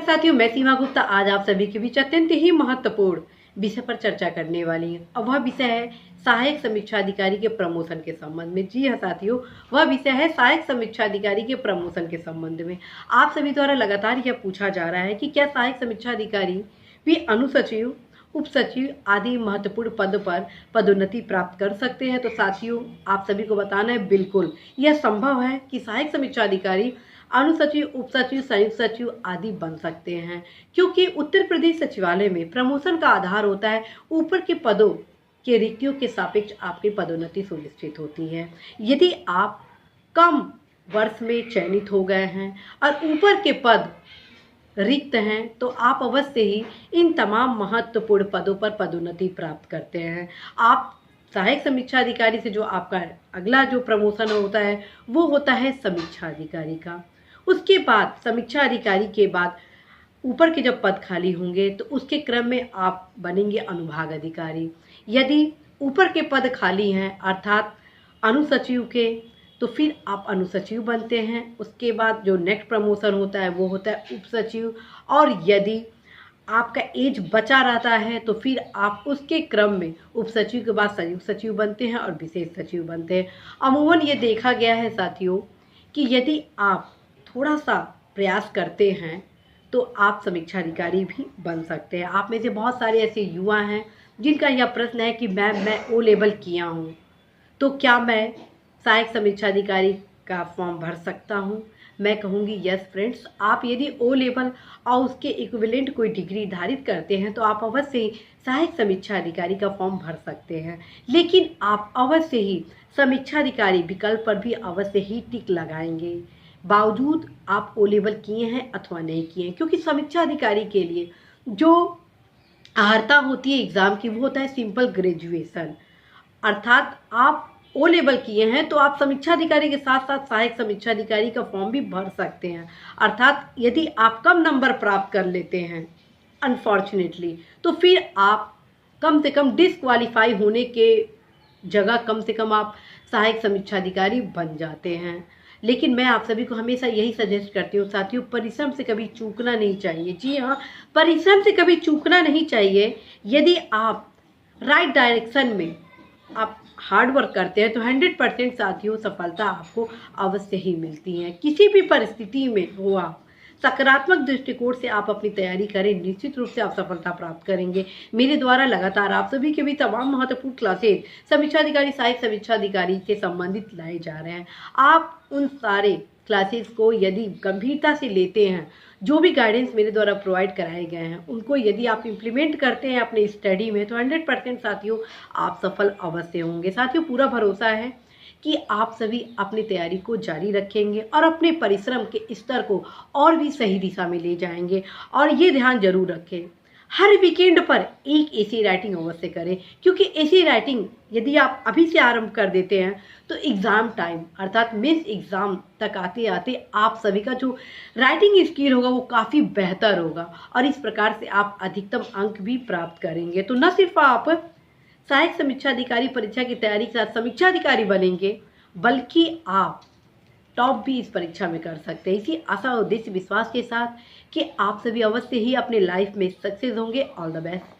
साथियों, मैं सीमा गुप्ता आज आप सभी के बीच अत्यंत ही महत्वपूर्ण विषय पर चर्चा करने वाली हूँ। और वह विषय है सहायक समीक्षा अधिकारी के प्रमोशन के संबंध में। जी हाँ साथियों, वह विषय है सहायक समीक्षा अधिकारी के प्रमोशन के संबंध में। आप सभी द्वारा लगातार यह पूछा जा रहा है कि क्या सहायक समीक्षा अधिकारी भी अनुसचिव, उप सचिव आदि महत्वपूर्ण पद पर पदोन्नति प्राप्त कर सकते हैं। तो साथियों, आप सभी को बताना है, बिल्कुल यह संभव है कि सहायक समीक्षा अधिकारी अनुसचिव, उप सचिव, संयुक्त सचिव आदि बन सकते हैं, क्योंकि उत्तर प्रदेश सचिवालय में प्रमोशन का आधार होता है ऊपर के पदों के रिक्तियों के सापेक्ष आपकी पदोन्नति सुनिश्चित होती है। यदि आप कम वर्ष में चयनित हो गए हैं और ऊपर के पद रिक्त हैं तो आप अवश्य ही इन तमाम महत्वपूर्ण पदों पर पदोन्नति प्राप्त करते हैं। आप सहायक समीक्षा अधिकारी से जो आपका अगला जो प्रमोशन होता है वो होता है समीक्षा अधिकारी का। उसके बाद समीक्षा अधिकारी के बाद ऊपर के जब पद खाली होंगे तो उसके क्रम में आप बनेंगे अनुभाग अधिकारी। यदि ऊपर के पद खाली हैं अर्थात अनुसचिव के, तो फिर आप अनुसचिव बनते हैं। उसके बाद जो नेक्स्ट प्रमोशन होता है वो होता है उप सचिव, और यदि आपका एज बचा रहता है तो फिर आप उसके क्रम में उप सचिव के बाद संयुक्त सचिव बनते हैं और विशेष सचिव बनते हैं। अमूमन ये देखा गया है साथियों कि यदि आप थोड़ा सा प्रयास करते हैं तो आप समीक्षा अधिकारी भी बन सकते हैं। आप में से बहुत सारे ऐसे युवा हैं जिनका यह प्रश्न है कि मैम मैं ओ लेवल किया हूँ तो क्या मैं सहायक समीक्षा अधिकारी का फॉर्म भर सकता हूँ। मैं कहूँगी यस फ्रेंड्स, आप यदि ओ लेवल और उसके इक्विवेलेंट कोई डिग्री धारित करते हैं तो आप अवश्य ही सहायक समीक्षा अधिकारी का फॉर्म भर सकते हैं। लेकिन आप अवश्य ही समीक्षा अधिकारी विकल्प पर भी अवश्य ही टिक लगाएंगे, बावजूद आप ओ लेवल किए हैं अथवा नहीं किए हैं, क्योंकि समीक्षा अधिकारी के लिए जो अर्हता होती है एग्ज़ाम की वो होता है सिंपल ग्रेजुएशन। अर्थात आप ओ लेवल किए हैं तो आप समीक्षा अधिकारी के साथ साथ सहायक समीक्षा अधिकारी का फॉर्म भी भर सकते हैं। अर्थात यदि आप कम नंबर प्राप्त कर लेते हैं अनफॉर्चुनेटली तो फिर आप कम से कम डिसक्वालीफाई होने के जगह कम से कम आप सहायक समीक्षा अधिकारी बन जाते हैं। लेकिन मैं आप सभी को हमेशा यही सजेस्ट करती हूँ साथियों, परिश्रम से कभी चूकना नहीं चाहिए। जी हाँ, परिश्रम से कभी चूकना नहीं चाहिए। यदि आप राइट डायरेक्शन में आप हार्ड वर्क करते हैं तो 100% साथियों सफलता आपको अवश्य ही मिलती है। किसी भी परिस्थिति में हो आप सकारात्मक दृष्टिकोण से आप अपनी तैयारी करें, निश्चित रूप से आप सफलता प्राप्त करेंगे। मेरे द्वारा लगातार आप सभी के भी तमाम महत्वपूर्ण क्लासेज समीक्षा अधिकारी, सहायक समीक्षा अधिकारी से संबंधित लाए जा रहे हैं। आप उन सारे क्लासेस को यदि गंभीरता से लेते हैं, जो भी गाइडेंस मेरे द्वारा प्रोवाइड कराए गए हैं उनको यदि आप इम्प्लीमेंट करते हैं अपने स्टडी में तो 100% साथियों आप सफल अवश्य होंगे। साथियों, पूरा भरोसा है कि आप सभी अपनी तैयारी को जारी रखेंगे और अपने परिश्रम के स्तर को और भी सही दिशा में ले जाएंगे। और ये ध्यान जरूर रखें, हर वीकेंड पर एक एसे राइटिंग अवश्य करें, क्योंकि एसे राइटिंग यदि आप अभी से आरंभ कर देते हैं तो एग्ज़ाम टाइम अर्थात मेंस एग्ज़ाम तक आते आते आप सभी का जो राइटिंग स्किल होगा वो काफ़ी बेहतर होगा और इस प्रकार से आप अधिकतम अंक भी प्राप्त करेंगे। तो न सिर्फ आप सहायक समीक्षा अधिकारी परीक्षा की तैयारी के साथ समीक्षा अधिकारी बनेंगे, बल्कि आप टॉप भी इस परीक्षा में कर सकते हैं। इसी आशा, उद्देश्य, विश्वास के साथ कि आप सभी अवश्य ही अपने लाइफ में सक्सेस होंगे। All the best.